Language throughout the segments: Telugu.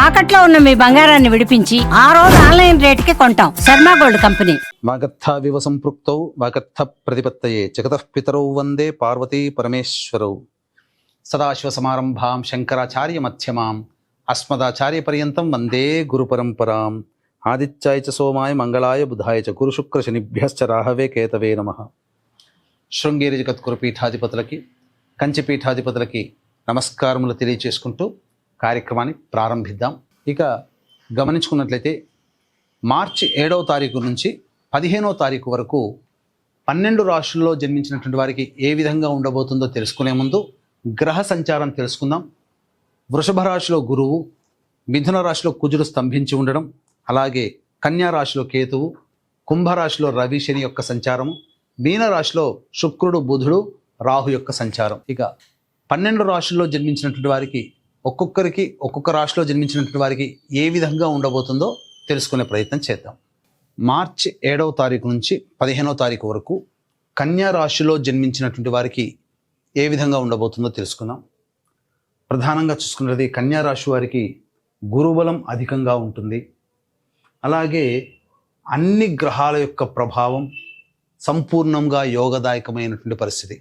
తాకట్లో ఉన్న మీ బంగారాన్ని విడిపించి ఆ రోజు ఆన్లైన్ రేటుకి కొంటాం. Sharma gold company. వాగర్థావివ సంపృక్తౌ వాగర్థ ప్రతిపత్తయే జగతః పితరౌ వందే పార్వతీ పరమేశ్వరౌ. సదాశివ సమారంభాం శంకరాచార్య మధ్యమాం అస్మదాచార్య పర్యంతం వందే గురు పరంపరాం. ఆదిత్యాయ చ సోమాయ మంగళాయ బుధాయ చ గురు శుక్ర శనిభ్యశ్చ రాహవే కేతవే నమః. శృంగేరి జగద్గురు పీఠాధిపతులకి, కంచి పీఠాధిపతులకి నమస్కారములు తెలియచేసుకుంటూ కార్యక్రమాన్ని ప్రారంభిద్దాం. ఇక గమనించుకున్నట్లయితే మార్చి 7వ తారీఖు నుంచి 15వ తారీఖు వరకు 12 రాశుల్లో జన్మించినటువంటి వారికి ఏ విధంగా ఉండబోతుందో తెలుసుకునే ముందు గ్రహ సంచారం తెలుసుకుందాం. వృషభ రాశిలో గురువు, మిథున రాశిలో కుజుడు స్తంభించి ఉండడం, అలాగే కన్యా రాశిలో కేతువు, కుంభరాశిలో రవి శని యొక్క సంచారము, మీన రాశిలో శుక్రుడు బుధుడు రాహు యొక్క సంచారం. ఇక 12 రాశుల్లో జన్మించినటువంటి వారికి ఒక్కొక్కరికి ఒక్కొక్క రాశిలో జన్మించినటువంటి వారికి ఏ విధంగా ఉండబోతుందో తెలుసుకునే ప్రయత్నం చేద్దాం. మార్చి 7వ తారీఖు నుంచి 15వ తారీఖు వరకు కన్యా రాశిలో జన్మించినటువంటి వారికి ఏ విధంగా ఉండబోతుందో తెలుసుకుందాం. ప్రధానంగా చూసుకున్నది కన్యా రాశి వారికి గురుబలం అధికంగా ఉంటుంది. అలాగే అన్ని గ్రహాల యొక్క ప్రభావం సంపూర్ణంగా యోగదాయకమైనటువంటి పరిస్థితి.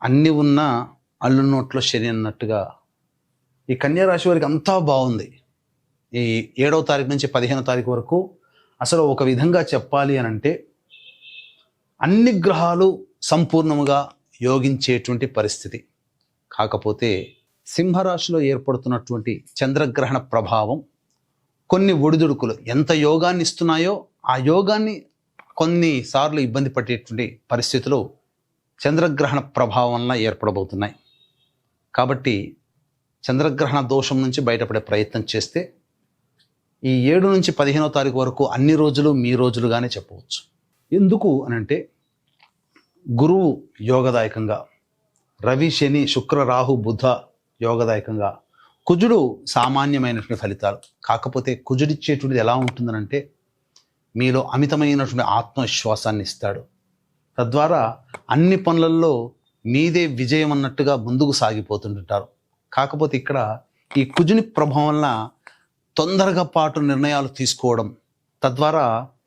అన్నీ ఉన్న అల్లు నోట్లో శని అన్నట్టుగా ఈ కన్యా రాశి వారికి అంతా బాగుంది. ఈ 7వ తారీఖు నుంచి 15వ తారీఖు వరకు అసలు ఒక విధంగా చెప్పాలి అని అంటే అన్ని గ్రహాలు సంపూర్ణముగా యోగించేటువంటి పరిస్థితి. కాకపోతే సింహరాశిలో ఏర్పడుతున్నటువంటి చంద్రగ్రహణ ప్రభావం కొన్ని ఒడిదుడుకులు ఎంత యోగాన్ని ఇస్తున్నాయో ఆ యోగాన్ని కొన్నిసార్లు ఇబ్బంది పడేటువంటి పరిస్థితులు చంద్రగ్రహణ ప్రభావం వలన ఏర్పడబోతున్నాయి. కాబట్టి చంద్రగ్రహణ దోషం నుంచి బయటపడే ప్రయత్నం చేస్తే ఈ 7 నుంచి 15వ తారీఖు వరకు అన్ని రోజులు మీ రోజులుగానే చెప్పవచ్చు. ఎందుకు అనంటే గురువు యోగదాయకంగా, రవి శని శుక్ర రాహు బుధ యోగదాయకంగా, కుజుడు సామాన్యమైనటువంటి ఫలితాలు. కాకపోతే కుజుడిచ్చేటువంటిది ఎలా ఉంటుందనంటే మీలో అమితమైనటువంటి ఆత్మవిశ్వాసాన్ని ఇస్తాడు. తద్వారా అన్ని పనులలో మీదే విజయం అన్నట్టుగా ముందుకు సాగిపోతుంటారు. కాకపోతే ఇక్కడ ఈ కుజుని ప్రభావం వలన తొందరగా పాటు నిర్ణయాలు తీసుకోవడం, తద్వారా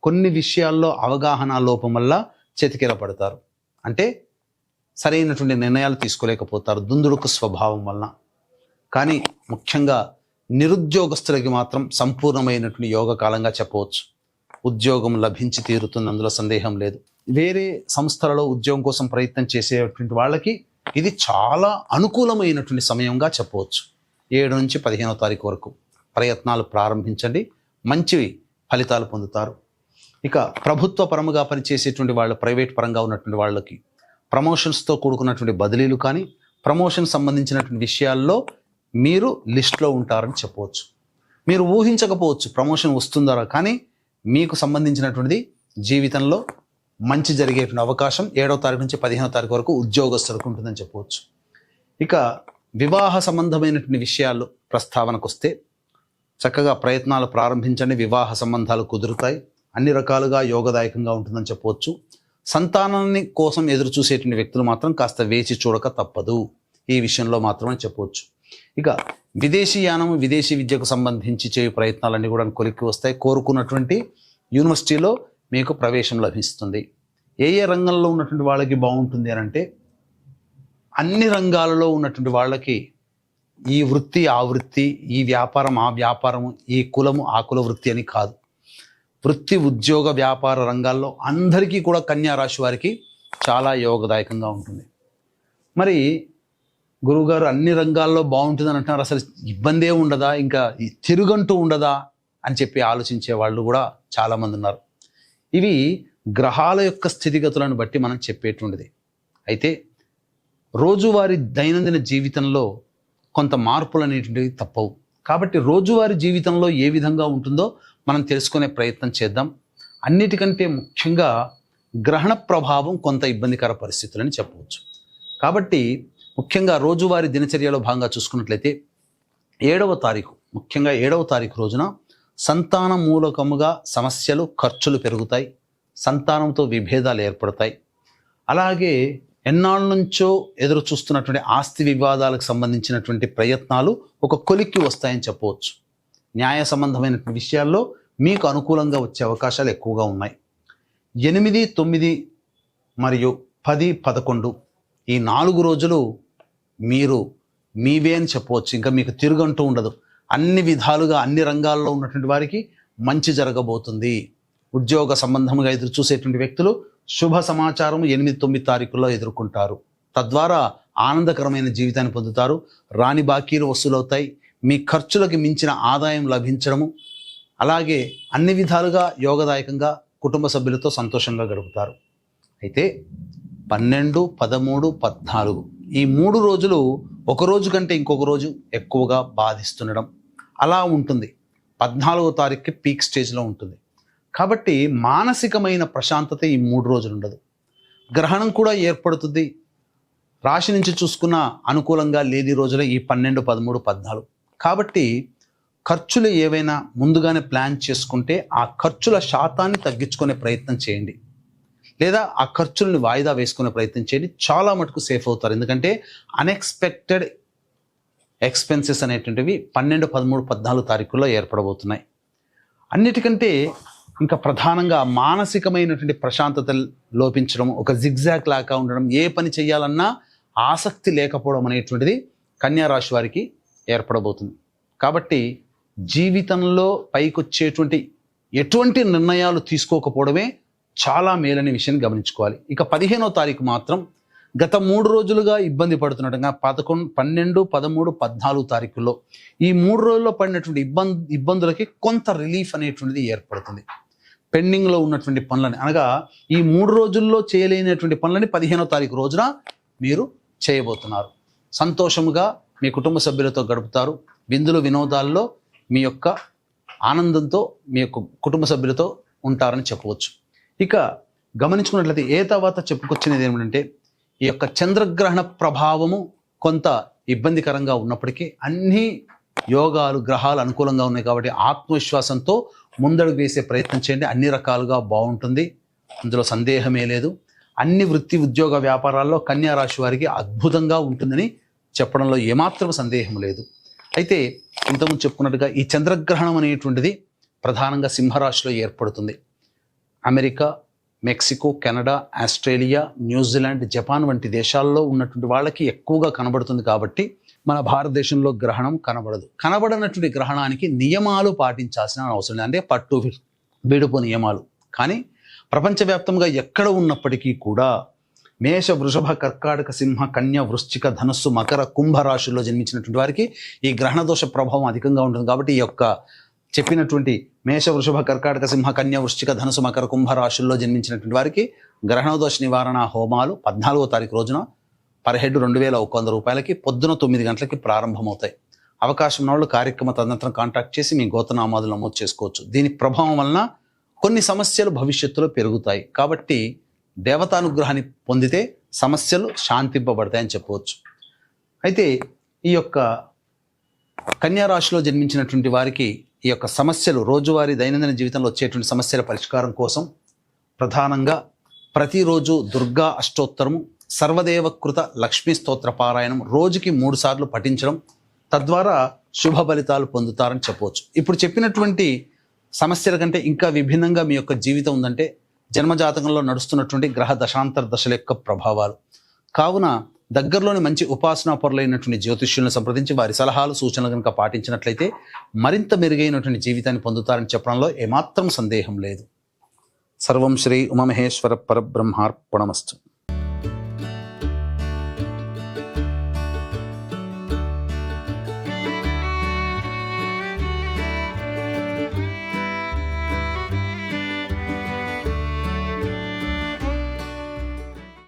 కొన్ని విషయాల్లో అవగాహన లోపం వల్ల చతికిల పడతారు. అంటే సరైనటువంటి నిర్ణయాలు తీసుకోలేకపోతారు దుందుడుకు స్వభావం వలన. కానీ ముఖ్యంగా నిరుద్యోగస్తులకి మాత్రం సంపూర్ణమైనటువంటి యోగ కాలంగా చెప్పవచ్చు. ఉద్యోగం లభించి తీరుతుంది, అందులో సందేహం లేదు. వేరే సంస్థలలో ఉద్యోగం కోసం ప్రయత్నం చేసేటువంటి వాళ్ళకి ఇది చాలా అనుకూలమైనటువంటి సమయంగా చెప్పవచ్చు. 7 నుంచి 15వ తారీఖు వరకు ప్రయత్నాలు ప్రారంభించండి, మంచి ఫలితాలు పొందుతారు. ఇక ప్రభుత్వ పరముగా పనిచేసేటువంటి వాళ్ళు, ప్రైవేట్ పరంగా ఉన్నటువంటి వాళ్ళకి ప్రమోషన్స్తో కూడుకున్నటువంటి బదిలీలు కానీ, ప్రమోషన్ సంబంధించినటువంటి విషయాల్లో మీరు లిస్ట్లో ఉంటారని చెప్పవచ్చు. మీరు ఊహించకపోవచ్చు ప్రమోషన్ వస్తుందా, కానీ మీకు సంబంధించినటువంటిది జీవితంలో మంచి జరిగేటువంటి అవకాశం 7వ తారీఖు నుంచి 15వ తారీఖు వరకు ఉద్యోగస్తులకు ఉంటుందని చెప్పవచ్చు. ఇక వివాహ సంబంధమైనటువంటి విషయాలు ప్రస్తావనకు వస్తే చక్కగా ప్రయత్నాలు ప్రారంభించండి, వివాహ సంబంధాలు కుదురుతాయి, అన్ని రకాలుగా యోగదాయకంగా ఉంటుందని చెప్పవచ్చు. సంతానాన్ని కోసం ఎదురు చూసేటువంటి వ్యక్తులు మాత్రం కాస్త వేచి చూడక తప్పదు, ఈ విషయంలో మాత్రమే చెప్పవచ్చు. ఇక విదేశీ యానము, విదేశీ విద్యకు సంబంధించి చేయు ప్రయత్నాలన్నీ కూడా కొలిక్కి వస్తాయి. కోరుకున్నటువంటి యూనివర్సిటీలో మీకు ప్రవేశం లభిస్తుంది. ఏ ఏ రంగంలో ఉన్నటువంటి వాళ్ళకి బాగుంటుంది అని అంటే అన్ని రంగాలలో ఉన్నటువంటి వాళ్ళకి ఈ వృత్తి ఆ వృత్తి, ఈ వ్యాపారం ఆ వ్యాపారము, ఈ కులము ఆ కుల వృత్తి అని కాదు. వృత్తి ఉద్యోగ వ్యాపార రంగాల్లో అందరికీ కూడా కన్యా రాశి వారికి చాలా యోగదాయకంగా ఉంటుంది. మరి గురువుగారు అన్ని రంగాల్లో బాగుంటుందని అంటున్నారు, అసలు ఇబ్బందే ఉండదా, ఇంకా తిరుగంటూ ఉండదా అని చెప్పి ఆలోచించే వాళ్ళు కూడా చాలామంది ఉన్నారు. ఇవి గ్రహాల యొక్క స్థితిగతులను బట్టి మనం చెప్పేటువంటిది. అయితే రోజువారీ దైనందిన జీవితంలో కొంత మార్పులు అనేటువంటివి తప్పవు. కాబట్టి రోజువారీ జీవితంలో ఏ విధంగా ఉంటుందో మనం తెలుసుకునే ప్రయత్నం చేద్దాం. అన్నిటికంటే ముఖ్యంగా గ్రహణ ప్రభావం కొంత ఇబ్బందికర పరిస్థితులని చెప్పవచ్చు. కాబట్టి ముఖ్యంగా రోజువారీ దినచర్యలో భాగంగా చూసుకున్నట్లయితే 7వ తారీఖు, ముఖ్యంగా 7వ తారీఖు రోజున సంతాన మూలకముగా సమస్యలు, ఖర్చులు పెరుగుతాయి, సంతానంతో విభేదాలు ఏర్పడతాయి. అలాగే ఎన్నాళ్ళ నుంచో ఎదురు చూస్తున్నటువంటి ఆస్తి వివాదాలకు సంబంధించినటువంటి ప్రయత్నాలు ఒక కొలిక్కి వస్తాయని చెప్పవచ్చు. న్యాయ సంబంధమైనటువంటి విషయాల్లో మీకు అనుకూలంగా వచ్చే అవకాశాలు ఎక్కువగా ఉన్నాయి. 8, 9 మరియు 10, 11 ఈ 4 రోజులు మీరు మీవే అని చెప్పవచ్చు. ఇంకా మీకు తిరుగంటూ ఉండదు. అన్ని విధాలుగా అన్ని రంగాల్లో ఉన్నటువంటి వారికి మంచి జరగబోతుంది. ఉద్యోగ సంబంధంగా ఎదురు చూసేటువంటి వ్యక్తులు శుభ సమాచారం 8, 9 తారీఖుల్లో ఎదుర్కొంటారు. తద్వారా ఆనందకరమైన జీవితాన్ని పొందుతారు. రాని బాకీలు వసూలవుతాయి. మీ ఖర్చులకు మించిన ఆదాయం లభించడము, అలాగే అన్ని విధాలుగా యోగదాయకంగా కుటుంబ సభ్యులతో సంతోషంగా గడుపుతారు. అయితే 12, 13, 14 ఈ 3 రోజులు ఒక రోజు కంటే ఇంకొక రోజు ఎక్కువగా బాధిస్తుండడం అలా ఉంటుంది. 14వ తారీఖుకి పీక్ స్టేజ్లో ఉంటుంది. కాబట్టి మానసికమైన ప్రశాంతత ఈ 3 రోజులు ఉండదు. గ్రహణం కూడా ఏర్పడుతుంది. రాశి నుంచి చూసుకున్న అనుకూలంగా లేని రోజులే ఈ 12, 13, 14. కాబట్టి ఖర్చులు ఏవైనా ముందుగానే ప్లాన్ చేసుకుంటే ఆ ఖర్చుల శాతాన్ని తగ్గించుకునే ప్రయత్నం చేయండి, లేదా ఆ ఖర్చుల్ని వాయిదా వేసుకునే ప్రయత్నం చేయండి. చాలా మటుకు సేఫ్ అవుతారు. ఎందుకంటే అన్ఎక్స్పెక్టెడ్ ఎక్స్పెన్సెస్ అనేటువంటివి 12, 13, 14 తారీఖుల్లో ఏర్పడబోతున్నాయి. అన్నిటికంటే ఇంకా ప్రధానంగా మానసికమైనటువంటి ప్రశాంతత లోపించడం, ఒక జిగ్జాగ్ లాగా ఉండడం, ఏ పని చేయాలన్నా ఆసక్తి లేకపోవడం అనేటువంటిది కన్యా రాశి వారికి ఏర్పడబోతుంది. కాబట్టి జీవితంలో పైకొచ్చేటువంటి ఎటువంటి నిర్ణయాలు తీసుకోకపోవడమే చాలా మేలనే విషయాన్ని గమనించుకోవాలి. ఇక 15వ తారీఖు మాత్రం గత 3 రోజులుగా ఇబ్బంది పడుతున్నట్టుగా 11, 12, 13, 14 తారీఖుల్లో ఈ 3 రోజుల్లో పడినటువంటి ఇబ్బందులకి కొంత రిలీఫ్ అనేటువంటిది ఏర్పడుతుంది. పెండింగ్లో ఉన్నటువంటి పనులని, అనగా ఈ 3 రోజుల్లో చేయలేనటువంటి పనులని 15వ తారీఖు రోజున మీరు చేయబోతున్నారు. సంతోషముగా మీ కుటుంబ సభ్యులతో గడుపుతారు. విందులు వినోదాల్లో మీ యొక్క ఆనందంతో మీ యొక్క కుటుంబ సభ్యులతో ఉంటారని చెప్పవచ్చు. ఇక గమనించుకున్నట్లయితే ఏ తర్వాత చెప్పుకొచ్చినది ఏమిటంటే, ఈ యొక్క చంద్రగ్రహణ ప్రభావము కొంత ఇబ్బందికరంగా ఉన్నప్పటికీ అన్ని యోగాలు గ్రహాలు అనుకూలంగా ఉన్నాయి. కాబట్టి ఆత్మవిశ్వాసంతో ముందడుగు వేసే ప్రయత్నం చేయండి. అన్ని రకాలుగా బాగుంటుంది, అందులో సందేహమే లేదు. అన్ని వృత్తి ఉద్యోగ వ్యాపారాల్లో కన్యా రాశి వారికి అద్భుతంగా ఉంటుందని చెప్పడంలో ఏమాత్రం సందేహం లేదు. అయితే ఇంతకుముందు చెప్పుకున్నట్టుగా ఈ చంద్రగ్రహణం అనేటువంటిది ప్రధానంగా సింహరాశిలో ఏర్పడుతుంది. America, Mexico, Canada, Australia, New Zealand, Japan వంటి దేశాల్లో ఉన్నటువంటి వాళ్ళకి ఎక్కువగా కనబడుతుంది. కాబట్టి మన భారతదేశంలో గ్రహణం కనబడదు. కనబడనటువంటి గ్రహణానికి నియమాలు పాటించాల్సిన అవసరం లేదు, అంటే పట్టు విడుపు నియమాలు. కానీ ప్రపంచవ్యాప్తంగా ఎక్కడ ఉన్నప్పటికీ కూడా మేష, వృషభ, కర్కాటక, సింహ, కన్య, వృశ్చిక, ధనుస్సు, మకర, కుంభ రాశుల్లో జన్మించినటువంటి వారికి ఈ గ్రహణ దోష ప్రభావం అధికంగా ఉంటుంది. కాబట్టి ఈ యొక్క చెప్పినటువంటి మేష, వృషభ, కర్కాటక, సింహ, కన్య, వృశ్చిక, ధనుసు, మకర, కుంభ రాశుల్లో జన్మించినటువంటి వారికి గ్రహణ దోష నివారణ హోమాలు 14వ తారీఖు రోజున పర్ హెడ్ 2100 రూపాయలకి పొద్దున 9 గంటలకి ప్రారంభమవుతాయి. అవకాశం ఉన్న వాళ్ళు కార్యక్రమ తదనంతరం కాంటాక్ట్ చేసి మీ గోత్రనామాదులు నమోదు చేసుకోవచ్చు. దీని ప్రభావం వలన కొన్ని సమస్యలు భవిష్యత్తులో పెరుగుతాయి. కాబట్టి దేవతానుగ్రహాన్ని పొందితే సమస్యలు శాంతింపబడతాయని చెప్పవచ్చు. అయితే ఈ యొక్క కన్యా రాశిలో జన్మించినటువంటి వారికి ఈ యొక్క సమస్యలు, రోజువారీ దైనందిన జీవితంలో వచ్చేటువంటి సమస్యల పరిష్కారం కోసం ప్రధానంగా ప్రతిరోజు దుర్గా అష్టోత్తరము, సర్వదేవకృత లక్ష్మీ స్తోత్ర పారాయణం రోజుకి 3 సార్లు పఠించడం, తద్వారా శుభ ఫలితాలు పొందుతారని చెప్పవచ్చు. ఇప్పుడు చెప్పినటువంటి సమస్యల కంటే ఇంకా విభిన్నంగా మీ యొక్క జీవితం ఉందంటే జన్మజాతకంలో నడుస్తున్నటువంటి గ్రహ దశాంతర దశల యొక్క ప్రభావాలు. కావున దగ్గరలోని మంచి ఉపాసనా పరులైనటువంటి జ్యోతిష్యులను సంప్రదించి వారి సలహాలు సూచనలు కనుక పాటించినట్లయితే మరింత మెరుగైనటువంటి జీవితాన్ని పొందుతారని చెప్పడంలో ఏమాత్రం సందేహం లేదు. సర్వం శ్రీ ఉమామహేశ్వర పరబ్రహ్మార్పణమస్తు.